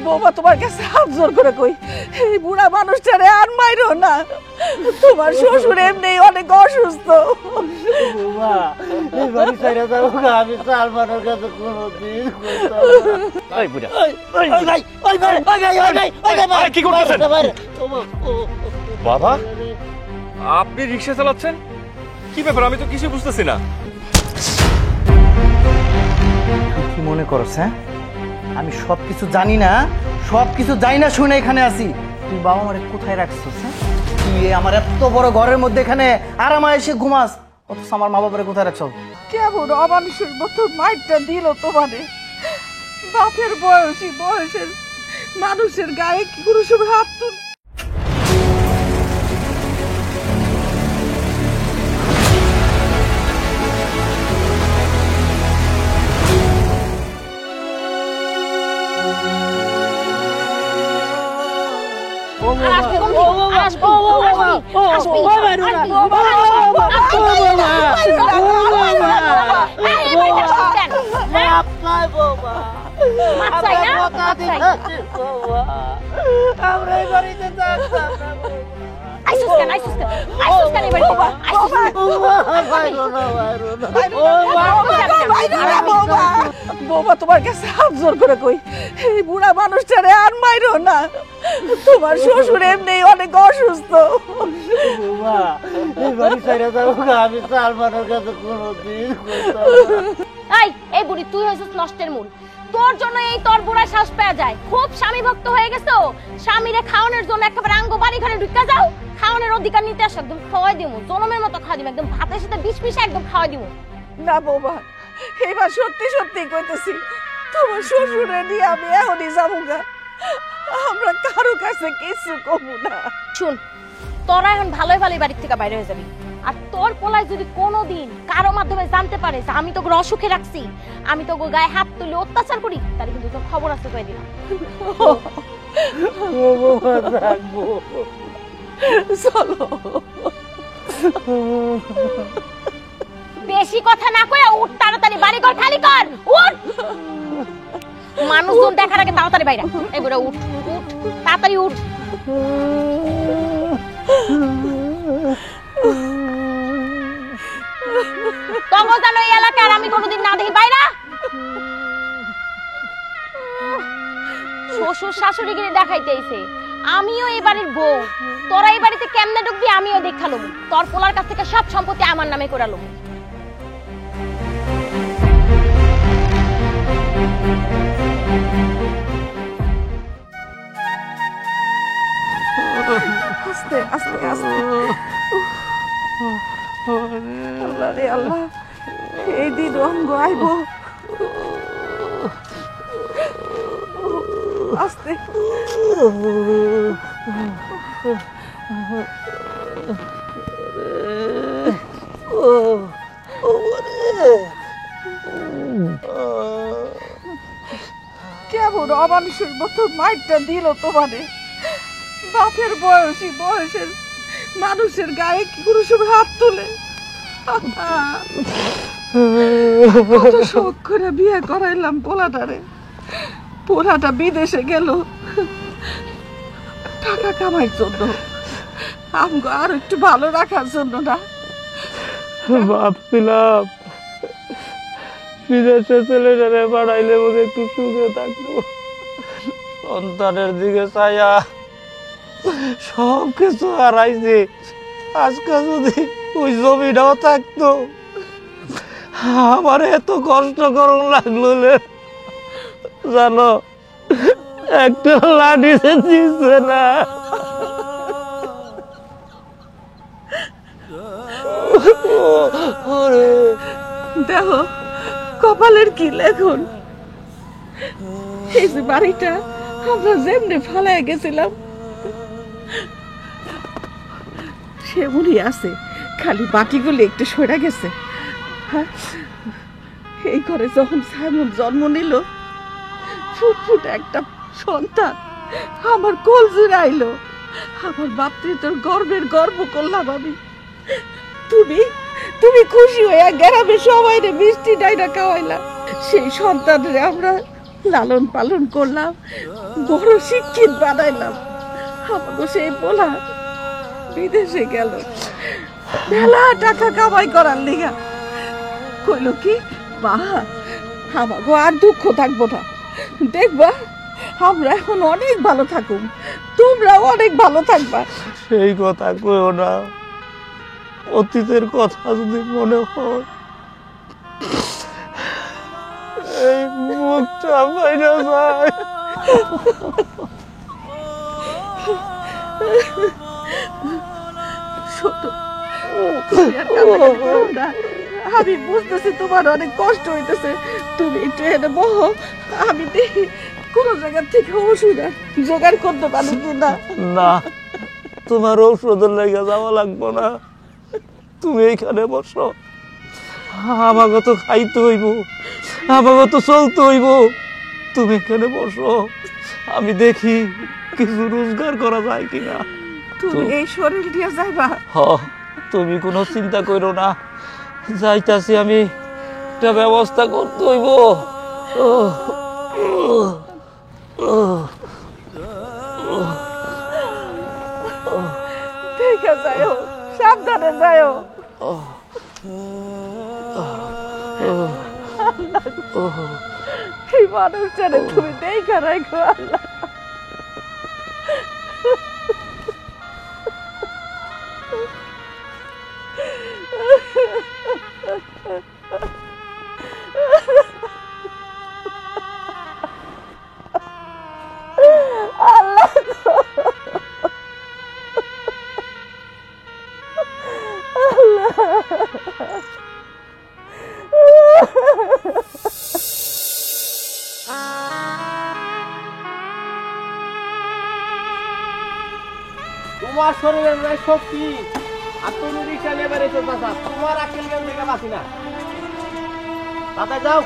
বৌমা তোমার কাছে হাত জোর করে কই, এই বুড়া মানুষটারে আর মাইরো না। তোমার শ্বশুর এমনি অনেক অসুস্থ। বৌমা এই বাড়ি ছেড়ে যাও, আমি সালমানের কাছে কোনোদিন কি করতেছেন বাবা? আপনি রিক্সা চালাচ্ছেন? কি ব্যাপার, আমি তো কিছু বুঝতেছি না। কি মনে করছ? হ্যাঁ, আমি সবকিছু জানি না, সবকিছু জানি না শুনে এখানে আছি। তুই বাবা মারে কোথায় রাখছিস? তুই আমার এত বড় ঘরের মধ্যে এখানে আরামে এসে ঘুমাস, অথচ আমার মা বাবারে কোথায় রাখছ? কেমন অমানুষের মতো মাইরটা দিল তোমারে। বাপের বয়সের মানুষের গায়ে কি কোনো সময় হাত তুল। বৌমা তোমার কাছে হাত জোর করে কই, এই বুড়া মানুষটারে আর মাইরো না। তোমার শ্বশুর এমনি অনেক অসুস্থ। আমি সালমানের কাছে কোনোদিন এই বুড়ি তুই হয়েছিস নষ্টের মূল। তোর জন্য এই তোর বুড়া শ্বাস পেয়ে যায়। খুব স্বামী ভক্ত হয়ে গেছো। স্বামীরে খাওয়ানোর জন্য একেবারে আঙ্গ বাড়ি ঘরে ঢুকা যাও। খাওয়ানোর অধিকার নিতে আসো, একদম খাওয়াই দিব, জনমের মতো খাওয়া দিব, একদম ভাতের সাথে বিষ মিশে একদম খাওয়াই দিব। না বৌমা, এবার সত্যি সত্যি কইতেছি, তোমার শ্বশুরে নিয়ে আমি এখনই যাবো গা। আমরা কারো কাছে কিছু কমু না। শুন, তোরা এখন ভালোই ভালোই বাড়ির থেকে বাইরে হয়ে যাবি। আর তোর পোলায় যদি কোনোদিন কারো মাধ্যমে জানতে পারে যে আমি তোকে অসুখে রাখছি, আমি তোকে গায়ে হাত তুলে অত্যাচার করি, তাহলে কিন্তু তোর খবর আছে কয়ে দিলাম। চলো, বেশি কথা না কয়ে উঠ, তাড়াতাড়ি বাড়ি ঘর খালি কর, উঠ। মানুষজন দেখার আগে তাড়াতাড়ি বাইরে। এবারে উঠ, উঠ, তাড়াতাড়ি উঠ। তখন জানো এই এলাকার আমি কোনোদিন না দেখি বাইরা। শ্বশুর শাশুড়ি গিয়ে দেখাইতে আইছে আমিও এই বাড়ির বউ। তোরা এই বাড়িতে কেমনে ঢুকবি আমিও দেখালুম। তোর পোলার কাছ থেকে সব সম্পত্তি আমার নামে করালুম। আস্তে আস্তে আস্তে। আল্লাহ রে আল্লাহ, এই দিন অঙ্গ আইব। আস্তে। কেমন অমানুষের মতো মাইরটা দিল তোমারে। বাপের বয়সের মানুষের গায়ে কি কোনো সময় হাত তুলে। কত শখ করে বিয়ে করাইলাম পোলাটারে, পোলাটা বিদেশে গেল টাকা কামাইর জন্য, আমগো আর একটু ভালো রাখার জন্য না। ভাবছিলাম বিদেশে ছেলেটারে বাড়াইলে বলে একটু সুখে থাকবো, সন্তানের দিকে চাইয়া সব কিছু হারাইছে। আজকে যদি ওই জমিটাও থাকতো, আমার এত কষ্ট করুন লাগলো জানো, একটা লাঠি দিচ্ছে না। দেখো কপালের কি লেখন। এই যে বাড়িটা আমরা যেমনি ফালায় গেছিলাম সেমনি আছে, খালি বাটিগুলি একটু সরে গেছে। এই ঘরে যখন সাইমন জন্ম নিল, ফুটফুট একটা সন্তান আমার কোল জুড়ে আইলো। আমার মাতৃত্বের গর্বের গর্ব করলাম আমি। তুমি তুমি খুশি হয়ে গ্রামে সবাই মিষ্টি ডাইনা খাওয়াইলা। সেই সন্তানরে আমরা লালন পালন করলাম, বড় শিক্ষিত বানাইলাম, আমাকে সেই পোলা বিদেশে গেল মেলা টাকা কামাই করার লিগা। কইল কি মা আমাকে আর দুঃখ থাকবো না, দেখবা আমরা এখন অনেক ভালো থাকুম, তোমরাও অনেক ভালো থাকবা। সেই কথা কইও না, অতীতের কথা যদি মনে হয় এই মুখটা বাইরে যায়। শোনো, তুমি আর কান্নাকাটি করো না। আমি বুঝতেছি তোমার অনেক কষ্ট হইতেছে, তুমি একটু এনে বহো, আমি দেখি কোন জায়গা থেকে ওষুধ জোগাড় করতে পারি কিনা। না, তোমার ঔষধের লেগে যাওয়া লাগবো না, তুমি এইখানে বসো। আমাকে তো খাইতে হইব, আমাকে তো চলতে হইব, তুমি এখানে বসো, আমি দেখি কিছু রোজগার করা যায় কিনা। তুমি এই শরীর দিয়ে যাইবা? তুমি কোনো চিন্তা করো না, যাইতাছি আমি, একটা ব্যবস্থা করতে হইব। ঠিক আছে, যাইও, সাবধানে যাইও। এই মানুষটারে তুমি দেখা রাখো আল্লাহ। তোমার শরীরের নাই শক্তি, আর তুমি রিক্সা নিয়ে বেরিয়েছো চাচা, তোমার আকেল জ্ঞান থেকে বাঁচি না। তাতে যাও,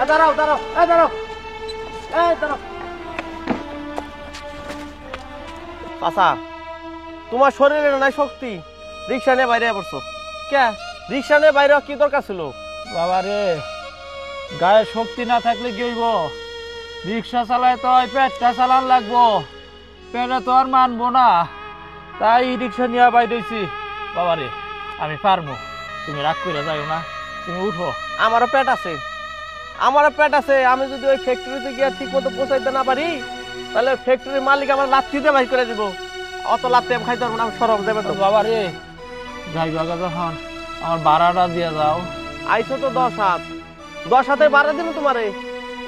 দাঁড়াও দাঁড়াও, দাঁড়াও, দাঁড়াও। চাচা, তোমার শরীরের নাই শক্তি, রিক্সা নিয়ে বাইরে পড়ছো কে? রিক্সা নিয়ে বাইরে কি দরকার ছিল? বাবা রে, গায়ে শক্তি না থাকলে কি হইব? রিক্সা চালায় তো পেটটা চালান লাগবো, পেটে তো আর মানবো না, তাই রিক্সা নিয়ে বাইরেছি। বাবা রে, আমি পারবো, তুমি রাগ করে যাইও না, তুমি উঠো। আমারও পেট আছে, আমারও পেট আছে। আমি যদি ওই ফ্যাক্টরিতে গিয়ে ঠিক মতো পৌঁছাইতে না পারি, তাহলে ফ্যাক্টরির মালিক আমার লাথি দিয়ে বাই করে দিব। অত লাথি আমি খাইতে পারবো না, আমি সরব দেবে তো। বাবা রে, যাইবা যখন আমার ভাড়াটা দিয়ে যাও। আইসো তো 10 হাত, 10 হাতে বাড়া দিন তোমারে,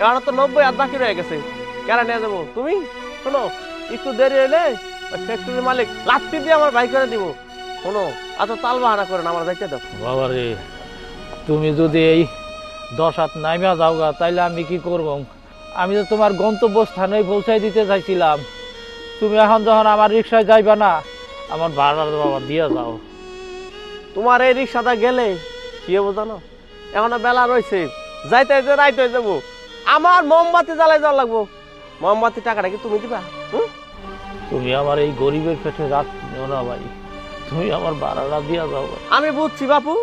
এখন তো 90 হাত বাকি রয়ে গেছে, কেন নিয়ে যাবো? তুমি শোনো, একটু দেরি হইলে ফ্যাক্টরির মালিক লাথি দিয়ে আমার বাই করে দিব। শোনো, এত তাল বাহানা করেন, আমার যাইতে দাও। বাবা রে, তুমি যদি এই 10 হাত নাইমা যাওগা, তাইলে আমি কি করব? আমি তো তোমার গন্তব্যস্থানে পৌঁছাই দিতে চাইছিলাম, তুমি এখন যখন আমার রিক্সায় যাইবা না, আমার ভাড়াটা বাবা দিয়ে যাও। তোমার এই রিক্সাটা গেলে কি হবো জানো? এখন বেলা রয়েছে, যাইতে যাইতে রাইত হয়ে যাবো, আমার মোমবাতি জ্বালাই যাওয়া লাগবো। মোমবাতি টাকাটা কি তুমি দিবা? তুমি আমার এই গরিবের পেটে রাত নিও না ভাই, তুমি আমার ভাড়াটা দিয়ে যাও। আমি বুঝছি বাপু,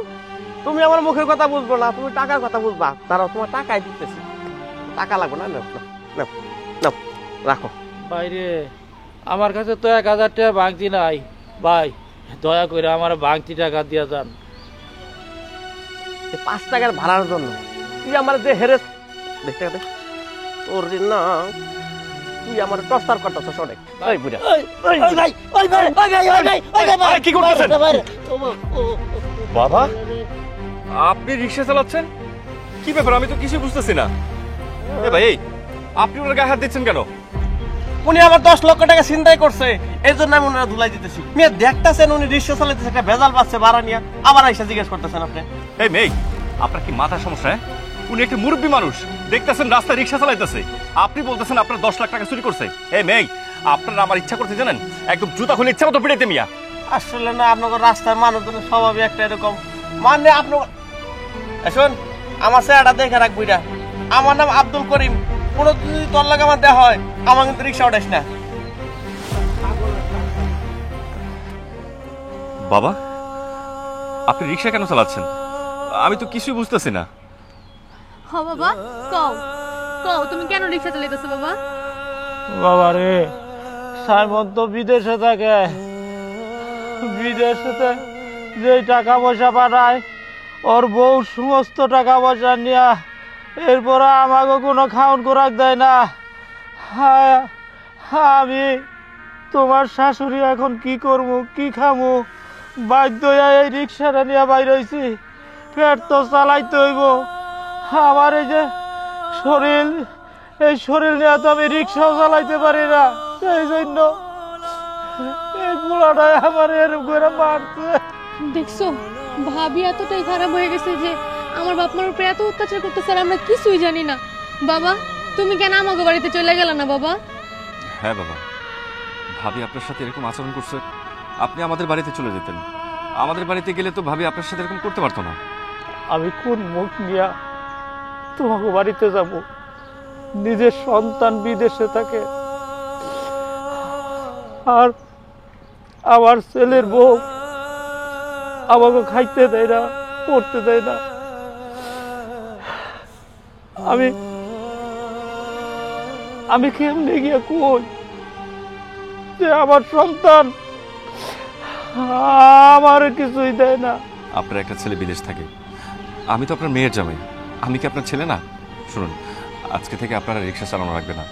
তুমি আমার মুখের কথা বুঝবো না, তুমি টাকার কথা বুঝবা। তারাও তোমার টাকাই দিতেছি, টাকা লাগবে না, নাও নাও নাও, রাখো। বাইরে আমার কাছে তো 1000 টাকা ভাঙতি নাই ভাই, দয়া করে আমার ভাঙতি টাকা দিয়ে যান। 5 টাকার ভাড়ার জন্য তুই আমার যে হেরেস দেখতে দে তোর না, তুই আমার টস্টার করতেছ অনেক। এই বুড়া, কি করতেছেন বাবা? আপনি রিক্সা চালাচ্ছেন, কি ব্যাপার? আমি তো কিছু বুঝতেছি না। এ ভাই, আপনি ওনার গায়ে হাত দিচ্ছেন কেন? উনি আবার 10 লক্ষ টাকা চিন্তাই করছে, এই জন্য আমি ওনারা ধুলাই দিতেছি। মেয়ে দেখতেছেন উনি রিক্সা চালাইতেছে, একটা ভেজাল পাচ্ছে ভাড়া নিয়ে, আবার আইসা জিজ্ঞেস করতেছেন আপনি। এই মেয়ে, আপনার কি মাথার সমস্যা? উনি একটা মুরব্বী মানুষ, দেখতেছেন রাস্তায় রিক্সা চালাইতেছে, আপনি বলতেছেন আপনার 10 লাখ টাকা চুরি করছে। এই মেয়ে, আপনারা আমার ইচ্ছা করতে জানেন, একদম জুতা খুলে ইচ্ছা মতো পিটাইতে মিয়া। আসলে না, আপনার রাস্তার মানুষজনের স্বভাবই একটা এরকম, মানে আপনার শোন, আমার চেহারাটা দেখে রাখবি না। আমার নাম আব্দুল করিম, কোনো যদি তোর লাগে আমার দেওয়া হয়, আমার কিন্তু রিক্সা উঠাইস না। বাবা, আপনি রিক্সা কেন চালাচ্ছেন? আমি তো কিছুই বুঝতেছি না। হ বাবা, কও কও তুমি কেন রিক্সা চালাইতেছো বাবা? বাবা রে, সাইমন তো বিদেশে থাকে। বিদেশেতে যে টাকা পয়সা পাঠায়, ওর বউ সমস্ত টাকা পয়সা নিয়া এরপর আমাকে কোনো খাওন খোরাক দেয় না। আমি তোমার শাশুড়ি এখন কি করবো, কি খামু, বাধ্য হইয়া এই রিক্সাটা নিয়ে বাইর হইছি। পেট তো চালাইতে হইব। আমার এই যে শরীর, এই শরীর নিয়ে তো আমি রিক্সাও চালাইতে পারি না। সেই জন্য এই পোলাটাই আমার এরকম করে মারছে। দেখছো ভাবি এতটাই খারাপ হয়ে গেছে যে আমার বাপ মার উপরে এত অত্যাচার করতেছে আর আমরা কিছুই জানি না। বাবা তুমি কেন আমাকে বাড়িতে চলে গেল না বাবা? হ্যাঁ বাবা, ভাবি আপনার সাথে এরকম আচরণ করছে, আপনি আমাদের বাড়িতে চলে যেতেন। আমাদের বাড়িতে গেলে তো ভাবি আপনার সাথে এরকম করতে পারতো না। আমি কোন মুখ নিয়া তোমাকে বাড়িতে যাব? নিজের সন্তান বিদেশে থাকে, আর আমার ছেলের বউ আমাকে খাইতে দেয় না, পড়তে দেয় না। আমি কেমনে গিয়ে কই যে আমার সন্তান আমার কিছুই দেয় না? আপনার একটা ছেলে বিদেশ থাকে, আমি তো আপনার মেয়ের জামাই, আমি কি আপনার ছেলে না? শুনুন, আজকে থেকে আপনারা রিক্সা চালানো রাখবে না,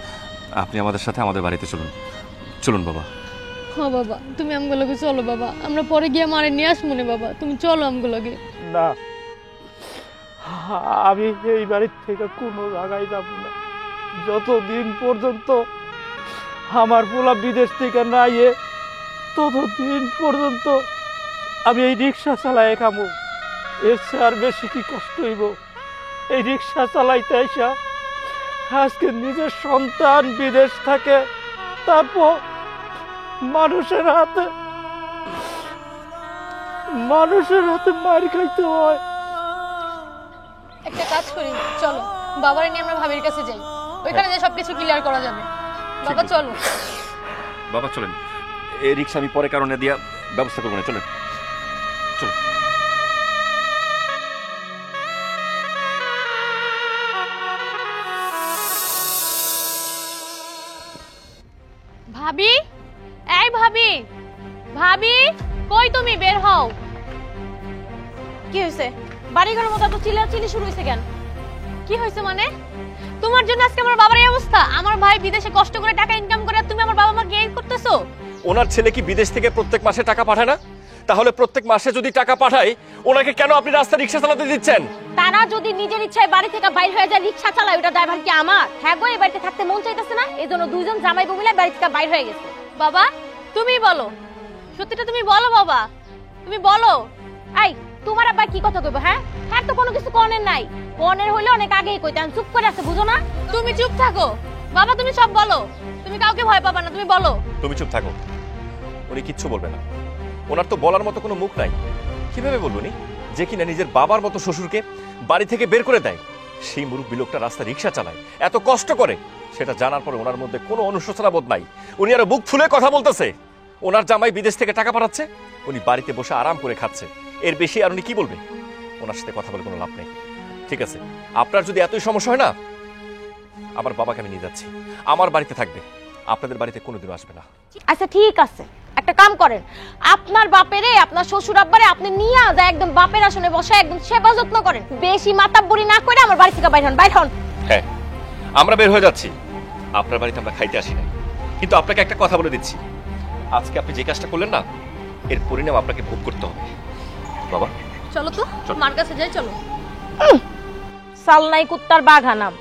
আপনি আমাদের সাথে আমাদের বাড়িতে চলুন। চলুন বাবা। হ্যাঁ বাবা তুমি আমগুলোকে চলো বাবা, আমরা পরে গিয়ে মারে নিয়ে আসবো না বাবা, তুমি চলো আমগুলোকে। না, আমি এই বাড়ির থেকে কোনো জায়গায় যাব না যতদিন পর্যন্ত আমার পোলা বিদেশ থেকে না ইয়ে, ততদিন পর্যন্ত আমি এই রিক্সা চালাই খামো। এর চেয়ে আর বেশি কি কষ্ট হইব? এই রিক্সা চালাইতে আইসা আজকে নিজের সন্তান বিদেশ থাকে, তারপর মানুষের হাতে মার খাইতে হয়। একটা কাজ করি, চলো বাবারে নিয়ে আমরা ভাবির কাছে যাই, ওইখানে যে সবকিছু ক্লিয়ার করা যাবে। বাবা চলো। বাবা চলেন, এই রিক্সা আমি পরে কারণে দিয়া ব্যবস্থা করবো না, চলেন চলুন। ভাবি, এই ভাবি, ভাবি কই তুমি? বের হও। কি হয়েছে? বাড়িঘরের মতো তো চিল্লাচিল্লি শুরু হয়েছে কেন? কি হয়েছে মানে? তোমার জন্য আজকে আমার বাবার এই অবস্থা? আমার ভাই বিদেশে কষ্ট করে টাকা ইনকাম করে আর তুমি আমার বাবা মাকে এই করতেছো? ওনার ছেলে কি বিদেশ থেকে প্রত্যেক মাসে টাকা পাঠায় না? তাহলে প্রত্যেক মাসে যদি টাকা পাঠায়, ওনাকে কেন আপনি রাস্তা রিক্সা চালাতে দিচ্ছেন? তারা যদি নিজের ইচ্ছায় বাড়ি থেকে বাইর হয়ে যায়, রিক্সা চালায়, ওটা ড্রাইভার কি আমার? হ্যাঁ গো, এই বাড়িতে থাকতে মন চাইতেছে না, এই জন্য দুইজন জামাই বউ মিলে বাড়ি থেকে বাইর হয়ে গেছে। বাবা তুমি বলো, সত্যিটা তুমি বলো বাবা, তুমি বলো। এই তোমার আবার কি কথা কইবো? হ্যাঁ হ্যাঁ, তো কোনো কিছু কনের নাই, কনের হইলে অনেক আগেই কইতাম, চুপ করে আছে, বুঝো না? তুমি চুপ থাকো বাবা, তুমি সব বলো, তুমি কাউকে ভয় পাবা না, তুমি বলো। তুমি চুপ থাকো, উনি কিচ্ছু বলবে না। ওনার তো বলার মতো কোনো মুখ নাই। কিভাবে বলবো নি যে কিনা নিজের বাবার মতো শ্বশুরকে বাড়ি থেকে বের করে দেয়? সেই মুরব্বী লোকটা রাস্তা রিক্সা চালায়, এত কষ্ট করে, সেটা জানার পরে ওনার মধ্যে কোনো অনুশোচনা বোধ নাই। উনি আরো বুক ফুলে কথা বলতেছে। ওনার জামাই বিদেশ থেকে টাকা পাঠাচ্ছে, উনি বাড়িতে বসে আরাম করে খাচ্ছে। এর বেশি আর উনি কি বলবে? ওনার সাথে কথা বলে কোনো লাভ নেই। ঠিক আছে, আপনার যদি এতই সমস্যা হয় না, আমার বাবাকে আমি নিয়ে যাচ্ছি, আমার বাড়িতে থাকবে, আপনাদের বাড়িতে কোনোদিনও আসবে না। আচ্ছা ঠিক আছে, একটা কাম করেন, আপনার বাপেরে, আপনার শ্বশুর আব্বারে আপনি নিয়ে যায় একদম বাপের আসনে বসে একদম সেবা যত্ন করেন, বেশি মাতাব্বরি না করে আমার বাড়ি থেকে বাইর হন, বাইর হন। হ্যাঁ, আমরা বের হয়ে যাচ্ছি। আপনার বাড়িতে আমরা খাইতে আসি না, কিন্তু আপনাকে একটা কথা বলে দিচ্ছি, আজকে আপনি যে কাজটা করলেন না, এর পরিণাম আপনাকে ভোগ করতে হবে। বাবা চলো তো মার কাছে যাই, চলো। সালনাই কুত্তার বাঘা নাম,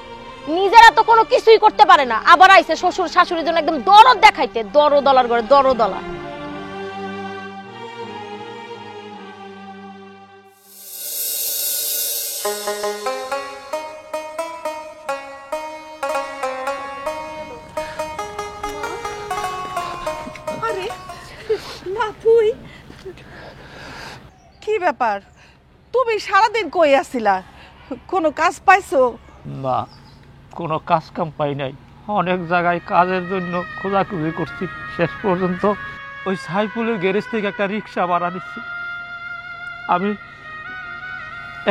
নিজেরা তো কোনো কিছুই করতে পারে না, আবার আইছে শ্বশুর শাশুড়ির জন্য একদম দরদ দেখাইতে, দরদলার ঘরে দরদলা। আরে না, তুই কি ব্যাপার? তুমি সারাদিন কই আছিলা? কোনো কাজ পাইছো? না, কোনো কাজ কাম পাই নাই। অনেক জায়গায় কাজের জন্য খোঁজাখুঁজি করছি, শেষ পর্যন্ত ওই সাইফুলের গ্যারেজ থেকে একটা রিক্সা ভাড়া নিচ্ছি।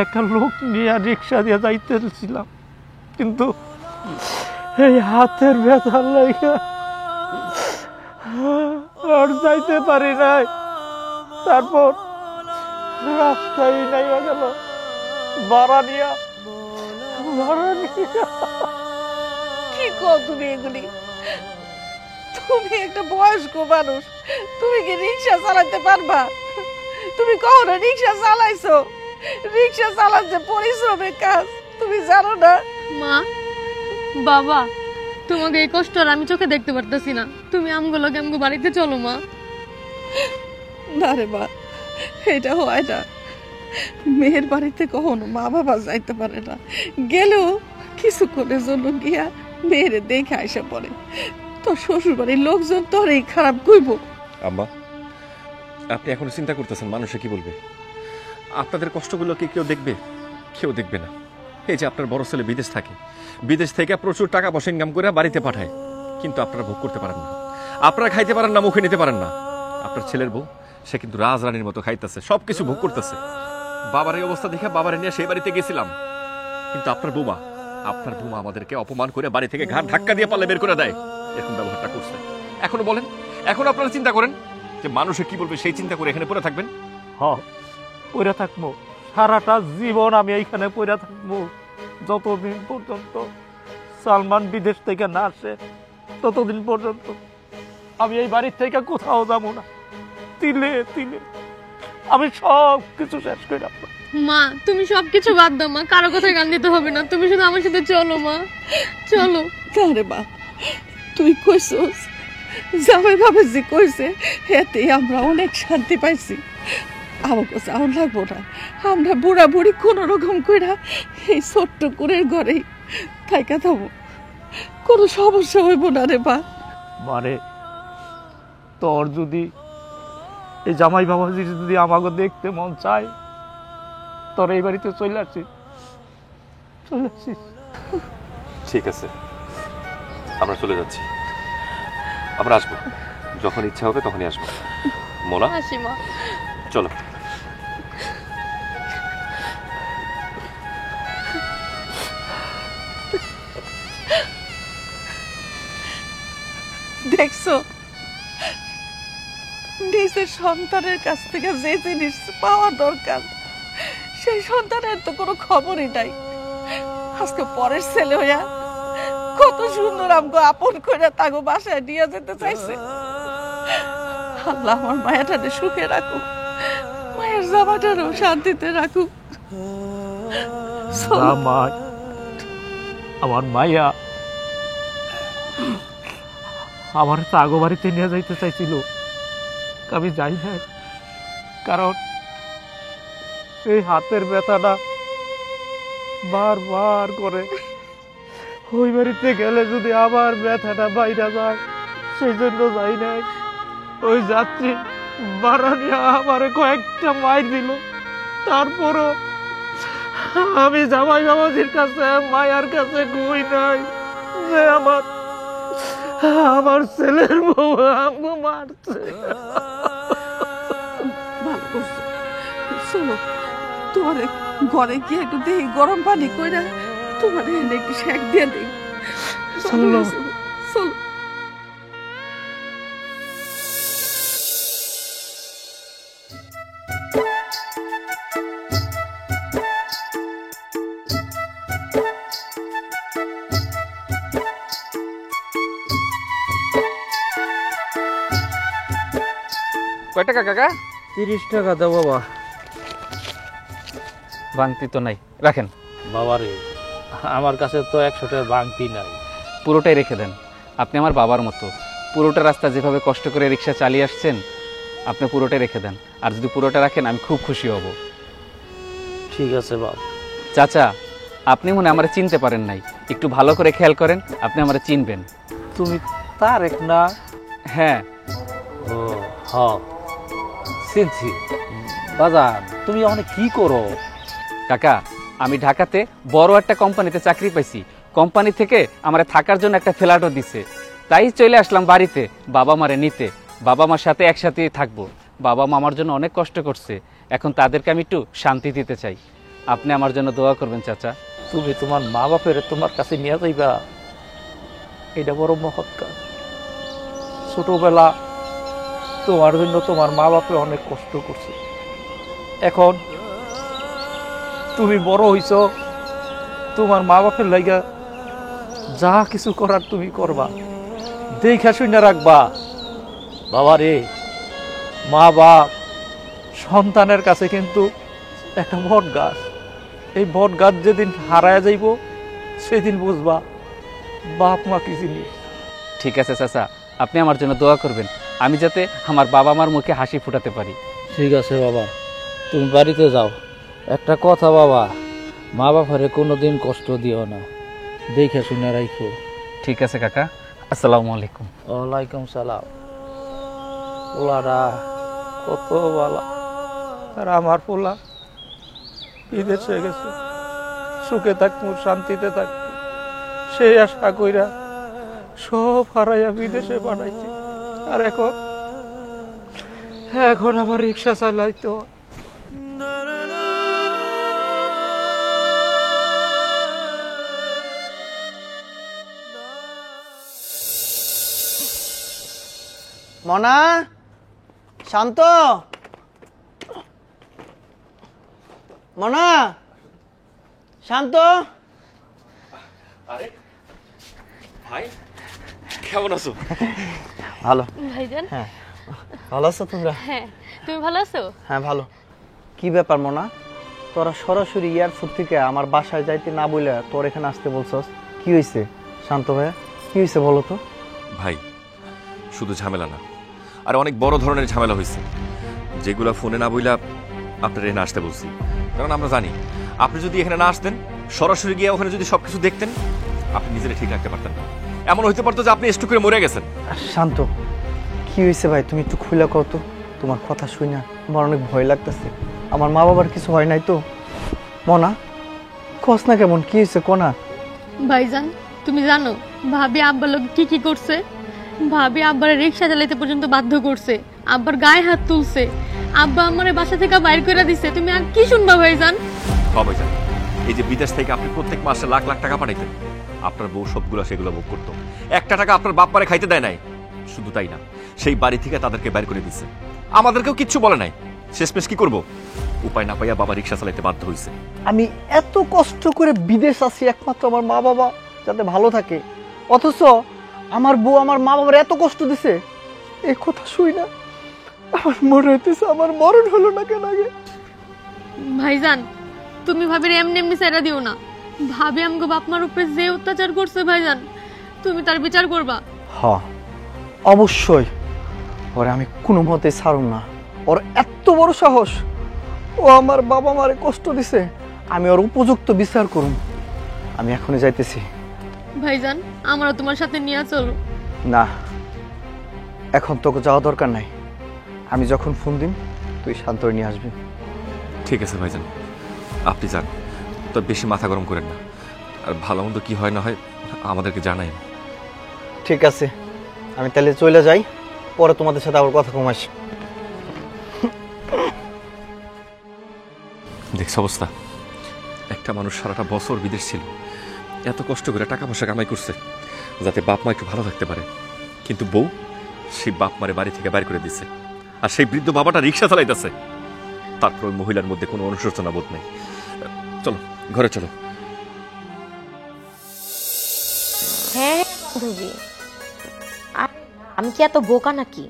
একটা লোক নিয়ে রিক্সা দিয়ে যাইতেছিলাম, কিন্তু এই হাতের ব্যথার লাগা আর যাইতে পারি নাই। তারপর রাস্তায় নাই গেল ভাড়া নিয়া। কি কো তুমি এগুলি? তুমি একটা বয়স্ক মানুষ, তুমি কি রিক্সা চালাতে পারবা? তুমি কখনো রিক্সা চালাইছো? রিক্সা চালাচ্ছে পরিশ্রমের কাজ, তুমি জানো না? মা, বাবা, তোমাকে এই কষ্ট আর আমি চোখে দেখতে পারতেছি না। তুমি আমগুলো আমগো বাড়িতে চলো মা। না রে মা, এটা হয় না। মেয়ের বাড়িতে কখনো মা বাবা যাইতে পারে না, গেলেও কিছুক্ষণের জন্য গিয়া মেয়েরে দেখে আসা পড়ে। তোর শ্বশুর বাড়ির লোকজন তোর এই খারাপ কইব। আম্মা, আপনি এখনো চিন্তা করতেছেন মানুষে কি বলবে? আপনাদের কষ্টগুলো কি কেউ দেখবে? কেউ দেখবে না। এই যে আপনার বড় ছেলে বিদেশ থাকে, বিদেশ থেকে প্রচুর টাকা পয়সা ইনকাম করে বাড়িতে পাঠায়, কিন্তু আপনারা ভোগ করতে পারেন না, আপনারা খাইতে পারেন না, মুখে নিতে পারেন না। আপনার ছেলের বউ, সে কিন্তু রাজরানীর মতো খাইতেছে, সবকিছু ভোগ করতেছে। বাবার এই অবস্থা দেখে বাবারে নিয়ে সেই বাড়িতে গেছিলাম, কিন্তু আপনার বৌমা আমাদেরকে অপমান করে বাড়ি থেকে ঘাট ধাক্কা দিয়ে পালে বের করে দেয়। এরকম ব্যবহারটা করছে। এখনো বলেন, এখন আপনারা চিন্তা করেন যে মানুষে কি বলবে, সেই চিন্তা করে এখানে পড়ে থাকবেন? পড়ে থাকবো, সারাটা জীবন আমি এইখানে পড়ে থাকবো। যতদিন পর্যন্ত সালমান বিদেশ থেকে না আসে, ততদিন পর্যন্ত আমি এই বাড়ির থেকে কোথাও যাবো না। তিলে তিলে আমি সব কিছু শেষ করে রাখবো। মা, তুমি সবকিছু বাদ দাও মা, কারো কথায় গান দিতে হবে না। তুমি শুধু আমার সাথে চলো মা, চলো। রে মা, তুই কইছস, জামাই বাবা যে কইছে এতে আমরা অনেক শান্তি পাইছি। আমাকে যাওয়া লাগবো না, আমরা বুড়া বুড়ি কোন রকম কইরা এই ছোট্ট কুড়ের ঘরেই থাইকা থাকবো, কোনো সমস্যা হইব না রে মা। মানে তোর যদি এই জামাই বাবাজি যদি আমাকে দেখতে মন চায়, তোর এই বাড়িতে চলে আসিস। ঠিক আছে, আমরা চলে যাচ্ছি। আমরা আসবো, যখন ইচ্ছা হবে তখনই আসবো। মোনা, আসি মা। চলো। দেখছো, নিজের সন্তানের কাছ থেকে যে জিনিস পাওয়া দরকার, সেই সন্তানের তো কোনো খবরই নাই। আজকে পরের ছেলে হইয়া কত সুন্দর আমগো আপন করে তাগো বাসায় নিয়ে যেতে চাইছে। আল্লাহ আমার মায়াটাকে সুখে রাখুক, মায়ের জামাটারও শান্তিতে রাখুক। আমার মাইয়া আমার তো আগো বাড়িতে নিয়ে যাইতে চাইছিল, আমি যাই না, কারণ এই হাতের ব্যথাটা বারবার করে। ওই বাড়িতে গেলে যদি আবার ব্যথাটা বাইরে যায়, সেই জন্য যাই নাই। ওই যাত্রী ভাড়া নিয়ে আমারে কয়েকটা মাইর দিল, তারপরও আমি জামাই বাবাজির কাছে, মায়ার কাছে কই নাই যে আমার ছেলের বউ আমাকে মারছে। ভালো করছো, চলো তোমার ঘরে গিয়ে একটু দেখি গরম পানি কইরা তোমার এনে একটু শেক দিয়ে দিই। চলো চলো। কয় টাকা কাকা? 30 টাকা দাও বাবা। ভাঙতি তো নাই, রাখেন। বাবারে, আমার কাছে তো 100 টাকা ভাঙতি নাই। পুরোটাই রেখে দেন, আপনি আমার বাবার মতো। পুরোটা রাস্তা যেভাবে কষ্ট করে রিক্সা চালিয়ে আসছেন, আপনি পুরোটাই রেখে দেন। আর যদি পুরোটা রাখেন আমি খুব খুশি হব। ঠিক আছে বাবা। চাচা, আপনি মনে আমার চিনতে পারেন নাই, একটু ভালো করে খেয়াল করেন, আপনি আমার চিনবেন। তুমি তারেক না? হ্যাঁ। ও হ্যাঁ, চিনছি। বাজান, তুমি অনেক কি করো? কাকা, আমি ঢাকাতে বড় একটা কোম্পানিতে চাকরি পাইছি। কোম্পানি থেকে আমার থাকার জন্য একটা ফ্ল্যাটও দিছে, তাই চলে আসলাম বাড়িতে বাবা মারে নিতে। বাবা মার সাথে একসাথেই থাকবো। বাবা মা আমার জন্য অনেক কষ্ট করছে, এখন তাদেরকে আমি একটু শান্তি দিতে চাই। আপনি আমার জন্য দোয়া করবেন চাচা। তুমি তোমার মা বাপের তোমার কাছে নিয়ে যাইবা, এটা বড় মহৎ কাজ। ছোটবেলা তোমার জন্য তোমার মা বাপে অনেক কষ্ট করছে, এখন তুমি বড় হইছ, তোমার মা বাপের লাইগা যা কিছু করার তুমি করবা, দেখা শুনে রাখবা। বাবা রে, মা বাপ সন্তানের কাছে কিন্তু একটা বট গাছ। এই বট গাছ যেদিন হারায় যাইব সেদিন বুঝবা বাপ মা কি জিনিস। ঠিক আছে চাচা, আপনি আমার জন্য দোয়া করবেন, আমি যাতে আমার বাবা মার মুখে হাসি ফুটাতে পারি। ঠিক আছে বাবা, তুমি বাড়িতে যাও। একটা কথা বাবা, মা বাবারে কোনোদিন কষ্ট দিও না, দেখে শুনে রাখো। ঠিক আছে কাকা, আসসালামু আলাইকুম। ওয়ালাইকুম সালাম। পোলারা কত বালা, আর আমার পোলা বিদেশে গেছে, সুখে থাকবো শান্তিতে থাকবো সেই আশা কইরা সব হারাইয়া বিদেশে পাঠাইছি। আর এখন আমার রিক্সা চালাইতে হয়। মনা, শান্ত, মনা, শান্ত। আরে ভাই, কেমন আছো? ভালো। ভাইজান। হ্যাঁ, ভালো আছো তোমরা? হ্যাঁ, তুমি ভালো আছো? হ্যাঁ ভালো। কি ব্যাপার মনা, তোরা সরাসরি এয়ারপোর্ট থেকে আমার বাসায় যাইতে না বলে তোর এখানে আসতে বলছস? কি হয়েছে শান্ত ভাইয়া, কি হয়েছে বলো তো? ভাই, শুধু ঝামেলা না, আর অনেক বড় ধরনের ঝামেলা হয়েছে, যেগুলো ফোনে না বইলা আপনার এখানে আসতে বলছি। কারণ আমরা জানি আপনি যদি এখানে না আসতেন, সরাসরি গিয়ে ওখানে যদি সবকিছু দেখতেন, আপনি নিজেরা ঠিক রাখতে পারতেন না। এমন হইতে পারতো যে আপনি স্ট্রোক করে মরে গেছেন। শান্ত, কি হয়েছে ভাই, তুমি একটু খুলে কও তো। তোমার কথা শুই না আমার অনেক ভয় লাগতেছে। আমার মা বাবার কিছু হয় নাই তো? মনা, কস না কেমন, কি হয়েছে কোনা? ভাইজান, তুমি জানো ভাবি আব্বার লোক কি কি করছে? ভাবি আব্বার রিক্সা চালাইতে পর্যন্ত বাধ্য করছে, আব্বার গায়ে হাত তুলছে, আব্বা আমারে বাসা থেকে বাইর করে দিছে। তুমি আর কি শুনবা ভাইজান? সবাই জানে এই যে বিদেশ থেকে আপনি প্রত্যেক মাসে লাখ লাখ টাকা পাঠাইতেন, আপনার বউ সবগুলো সেগুলো ভোগ করতো। একটা টাকা আপনার বাপ মারে খাইতে দেয় নাই। শুধু তাই না, সেই বাড়ি থেকে তাদেরকে বের করে দিচ্ছে, আমাদেরকেও কিচ্ছু বলে নাই। শেষমেশ কি করবো, উপায় না পাইয়া বাবা রিক্সা চালাইতে বাধ্য হয়েছে। আমি এত কষ্ট করে বিদেশ আসি একমাত্র আমার মা বাবা যাতে ভালো থাকে, অথচ আমার বউ আমার মা বাবার এত কষ্ট দিছে। এই কথা শুই না আমার মনে হইতেছে আমার মরণ হলো না কেন আগে। ভাইজান, তুমি ভাবির এমনি এমনি ছেড়ে দিও না। ভাবি আমগো বাপমার উপরে যে অত্যাচার করছে ভাইজান, তুমি তার বিচার করবা। হ্যাঁ অবশ্যই, ওরে আমি কোনো মতে ছাড়ুম না। ওর এত বড় সাহস, ও আমার বাবা মারে কষ্ট দিছে, আমি ওর উপযুক্ত বিচার করুম। আমি এখনই যাইতেছি। ভাইজান, আমারও তোমার সাথে নিয়ে চলো। না, এখন তোকে যাওয়া দরকার নাই। আমি যখন ফোন দিন তুই শান্ত হয়ে নিয়ে আসবি। ঠিক আছে ভাইজান, আপনি যান, তো বেশি মাথা গরম করেন না। আর ভালো মন্দ কি হয় না হয় আমাদেরকে জানাই। ঠিক আছে, আমি তাহলে চলে যাই, পরে তোমাদের সাথে আবার কথা কমাস। দেখছ অবস্থা, একটা মানুষ সারাটা বছর বিদেশ ছিল, এত কষ্ট করে টাকা পয়সা কামাই করছে যাতে বাপ মা একটু ভালো থাকতে পারে, কিন্তু বউ সেই বাপ মারে বাড়ি থেকে বাইর করে দিচ্ছে। আর সেই বৃদ্ধ বাবাটা রিক্সা চালাইতেছে। তারপর ওই মহিলার মধ্যে কোনো অনুশোচনা বোধ নেই। চলো ঘরে চলো। হ্যাঁ বান্ধবী, আমি কি এত বোকা নাকি?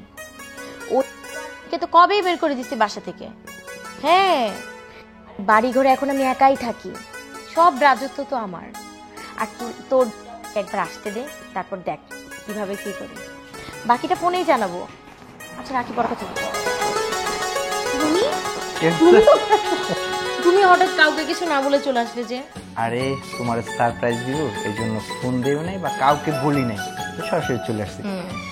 ওকে তো কবেই বের করে দিচ্ছি বাসা থেকে। হ্যাঁ, বাড়ি ঘরে এখন আমি একাই থাকি, সব রাজত্ব তো আমার। আর তোর একবার আসতে দে, তারপর দেখ কিভাবে কি করি। বাকিটা ফোনেই জানাবো। আচ্ছা রাখি, পরে কথা বলবো। তুমি হঠাৎ কাউকে কিছু না বলে চলে আসলে যে? আরে তোমার সারপ্রাইজ দিব এই জন্য ফোন দেও নাই বা কাউকে বলি নাই, সরাসরি চলে আসছি।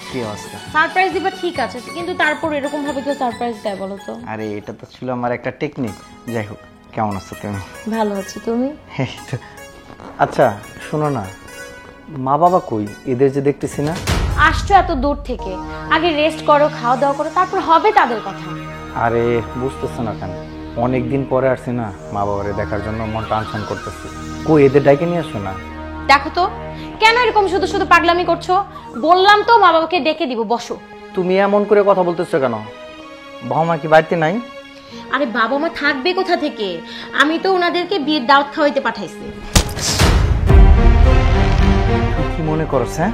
কি অবস্থা? সারপ্রাইজ দিবা ঠিক আছে, কিন্তু তারপর এরকম ভাবে কেউ সারপ্রাইজ দেয় বলো তো? আরে এটা তো ছিল আমার একটা টেকনিক। যাই হোক, কেমন আছো তুমি? ভালো আছি, তুমি? আচ্ছা শোনো না, মা বাবা কই? এদের যে দেখতেছি না। আসছো এত দূর থেকে, আগে রেস্ট করো, খাওয়া দাওয়া করো, তারপর হবে তাদের কথা। আরে বুঝতেছো না কেন, অনেক দিন পরে আসছি না, মা বাবারে দেখার জন্য মন টানছান করতেছি। কই এদের ডাইকে নিয়ে আসো না। দেখো তো কেন এরকম শুধু শুধু পাগলামি করছো? বললাম তো মা বাবাকে ডেকে দিব, বসো। তুমি এমন করে কথা বলতেছো কেন? বাবা মা কি বাড়িতে নাই? আরে বাবা মা থাকবে কোথা থেকে? আমি তো ওনাদেরকে বিয়ের দাওয়াত খাওয়াইতে পাঠাইছি। তুই কি মনে করছ? হ্যাঁ,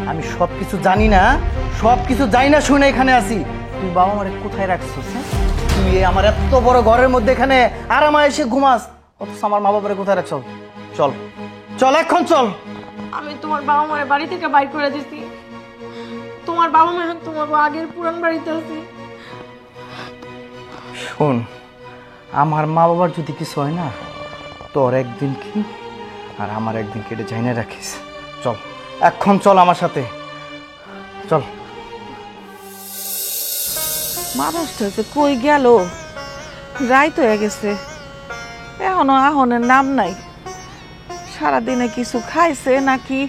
আমি সবকিছু জানি না, সবকিছু জানি না শুনে এখানে আসি। তুই বাবা মারে কোথায় রাখছিস? হ্যাঁ, তুই আমার এত বড় ঘরের মধ্যে এখানে আরামে এসে ঘুমাস, অথচ আমার মা বাবারে কোথায় রাখছ? চল চল, এখন চল। আমি তোমার বাবা মায়ের বাড়ি থেকে বাইর করে দিছি। তোমার বাবা মা এখন তোমার আগের পুরান বাড়িতে আছে। শোন, আমার মা বাবার যদি কিছু হয় না, তোর একদিন কি আর আমার একদিন কেটে যাই না রাখিস। চল এখন চল আমার সাথে, চল। মানুষটা যে কই গেল? রাইত হয়ে গেছে, এখনো আহনের নাম নাই। সারাদিনে কিছু খাইছে নাকি?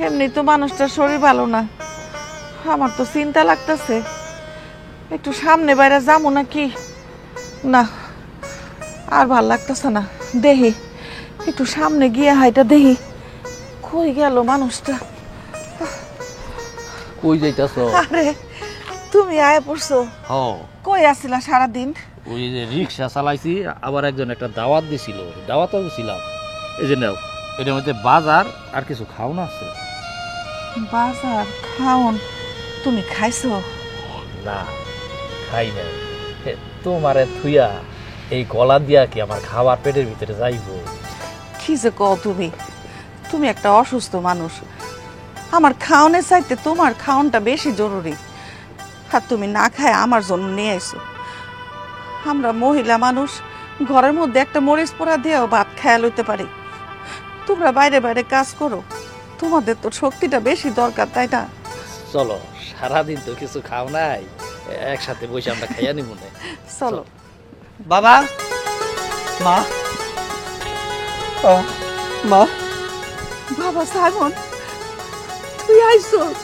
এমনি তো মানুষটার শরীর ভালো না। আমার তো চিন্তা লাগতেছে, একটু সামনে বাইরে যাবো নাকি। না, আর ভাল লাগতেছে না। দেখি একটু সামনে গিয়ে হাইটা দেখি কই গেল মানুষটা। কই যাইতাছো? আরে তুমি আয় পড়ছো? হ, কই আসিলা সারাদিন? ওই যে রিক্সা চালাইছি, আবার একজন একটা দাওয়াত দিছিল, দাওয়াতও গেছিলাম। এই যে নাও, এটার মধ্যে বাজার আর কিছু খাওনা আছে। বাজার খাওন? তুমি খাইছো? না, খাই নাই। তোমারে থুইয়া এই গলা দিয়া কি আমার খাবার পেটের ভিতরে যাইব? কি যে কও তুমি? তুমি একটা অসুস্থ মানুষ, আমার খাওনের চাইতে তোমার খাওনটা বেশি জরুরি। আর তুমি না খায় আমার জন্য নিয়ে আইছো। আমরা মহিলা মানুষ ঘরের মধ্যে একটা মরিচ পোড়া দিয়েও ভাত খায়া লইতে পারি। তোমরা বাইরে বাইরে কাজ করো, তোমাদের তো শক্তিটা বেশি দরকার, তাই না? চলো, সারাদিন তো কিছু খাও নাই, একসাথে বসে আমরা খাইয়া নিব না। চলো। বাবা, মা, মা। বাবা সাইমন, তুই আইছস?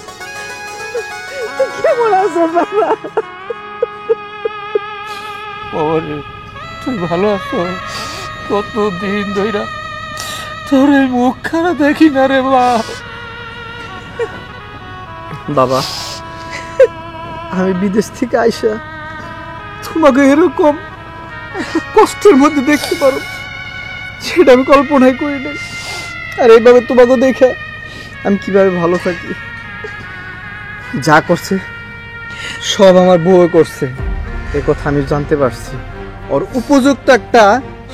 কেমন আছো বাবা? ওরে, তুই ভালো আছো? কতদিন ধইরা তোর এই মুখ খারাপ দেখি না রে বাবা, আমি বিদেশ থেকে আইসা তোমাকে এরকম কষ্টের মধ্যে দেখতে পারো সেটা আমি কল্পনাই করি নাই। আর এইভাবে তোমাকে দেখে আমি কিভাবে ভালো থাকি। যা করছে সব আমার বউ করছে, এ কথা আমি জানতে পারছি। ওর উপযুক্ত একটা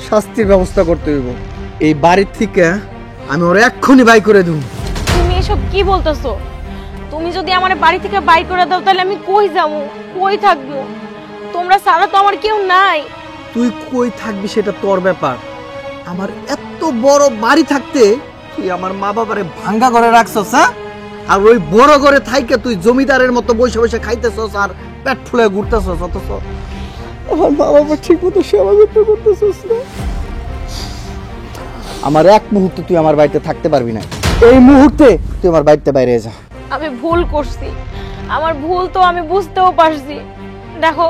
শাস্তির ব্যবস্থা করতে হইব। এই বাড়ির থেকে আমি ওর এক্ষুনি বাই করে দেব। তুমি এসব কি বলতেছো? তুমি যদি আমার বাড়ি থেকে বাইর করে দাও তাহলে আমি কই যাবো, কই থাকবো? তোমরা ছাড়া তো আমার কেউ নাই। তুই কই থাকবি সেটা তোর ব্যাপার। আমার এত বড় বাড়ি থাকতে তুই আমার মা বাবারে ভাঙ্গা করে রাখছস, হ্যাঁ? আর ওই বড় ঘরে থাইকে তুই জমিদারের মতো বসে বসে খাইতেছস আর পেট ফুলে ঘুরতেছস, অথচ আমার মা বাবা ঠিক মতো সেবা করতে করতেছস না। আমার এক মুহূর্তে তুই আমার বাড়িতে থাকতে পারবি না। এই মুহূর্তে তুই আমার বাড়িতে বাইরে যা। আমি ভুল করছি, আমার ভুল তো আমি বুঝতেও পারছি। দেখো,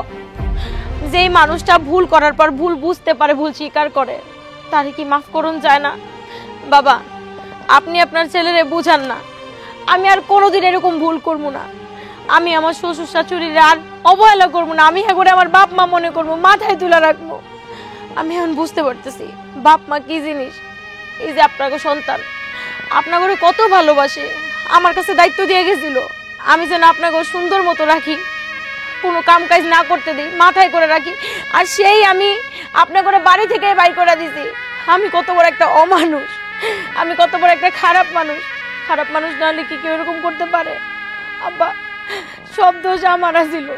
যেই মানুষটা ভুল করার পর ভুল বুঝতে পারে, ভুল স্বীকার করে, তারে কি মাফ করুন যায় না? বাবা, আপনি আপনার ছেলেরে বুঝান না। আমি আর কোনোদিন এরকম ভুল করবো না। আমি আমার শ্বশুর শাশুড়ির আর অবহেলা করবো না। আমি হ্যাঁ করে আমার বাপ মা মনে করবো, মাথায় তুলে রাখবো। আমি এখন বুঝতে পারতেছি বাপ মা কি জিনিস। এই যে আপনাকে সন্তান, আপনাকে কত ভালোবাসে, আমার কাছে দায়িত্ব দিয়ে গেছিল আমি যেন আপনাকে সুন্দর মতো রাখি, কোনো কাম কাজ না করতে দিই, মাথায় করে রাখি। আর সেই আমি আপনাকে বাড়ি থেকে বাই করে দিছি। আমি কত বড় একটা অমানুষ, আমি কত বড় একটা খারাপ মানুষ। খারাপ মানুষ না হলে কি কেউ এরকম করতে পারে? আব্বা, সব দোষ আমার ছিল।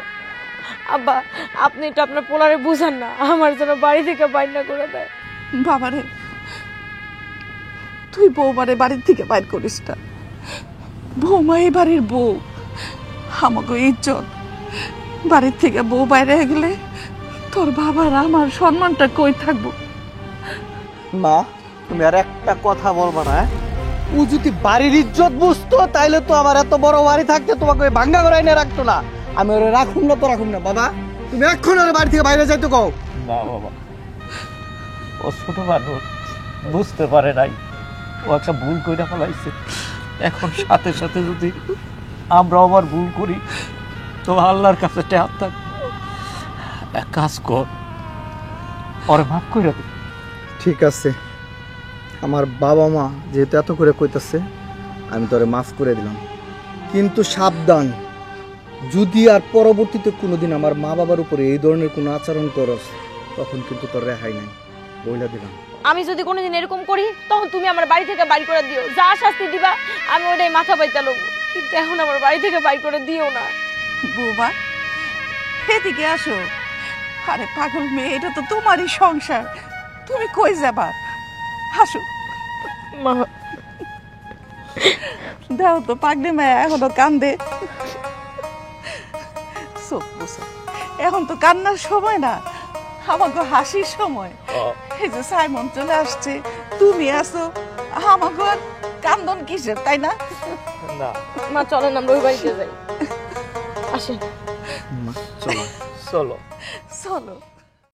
আব্বা, আপনি তো আপনার পোলারে বুঝান না, আমার যেন বাড়ি থেকে বাইর না করে দেয়। বাবারে, তুই বউবারে বাড়ির থেকে বাইর করিস না। বৌমা এই বাড়ির বউ, আমাকে ইজ্জত। বাড়ির থেকে বউ বাইরে গেলে তোর বাবার আমার সম্মানটা কই থাকবো? মা, তুমি আর একটা কথা বলবা না। ও যদি বাড়ির ইজ্জত বুঝতো তাইলে তো আমার এত বড় বাড়ি থাকতে তোমাকে ওই ভাঙ্গা করে এনে রাখতো না। আমি ওরে রাখুন না তো রাখুন না। বাবা, তুমি এখন ওর বাড়ি থেকে বাইরে যাইতে কও। না বাবা, ও ছোট মানুষ, বুঝতে পারে নাই, ও একটা ভুল কইরা ফেলাইছে। এখন সাথে সাথে যদি আমরা আবার ভুল করি তো আল্লাহর কাছে টেহাত থাক। এক কাজ কর, ওরে মাফ করে দে। ঠিক আছে, আমার বাবা মা যেহেতু এত করে কইতাছে আমি তোরে মাফ করে দিলাম, কিন্তু সাবধান, যদি আর পরবর্তীতে কোনোদিন আমার মা বাবার উপরে এই ধরনের কোনো আচরণ করস তখন কিন্তু তোর রেহাই নাই, বইলা দিলাম। আমি যদি কোনোদিন এরকম করি তখন তুমি আমার বাড়ি থেকে বাইর করে দিও, যা শাস্তি দিবা আমি ওটাই মাথা পাইতে লব, কিন্তু এখন আমার বাড়ি থেকে বাইর করে দিও না। বৌমা এদিকে আসো। আরে পাগল মেয়ে, এটা তো তোমারই সংসার, তুমি কই যাবা? আসো মা, দাও তো, পাগলি মেয়ে এখনো কান্দে। চোখ বুঝো, এখন তো কান্নার সময় না, আমাকে হাসির সময়। এই যে সাইমন চলে আসছে, তুমি আছো, আমাকে আর কান্দন কিসের, তাই না? না মা চলেন আমরা ওই বাড়িতে যাই। আসেন। চলো চলো। চলো।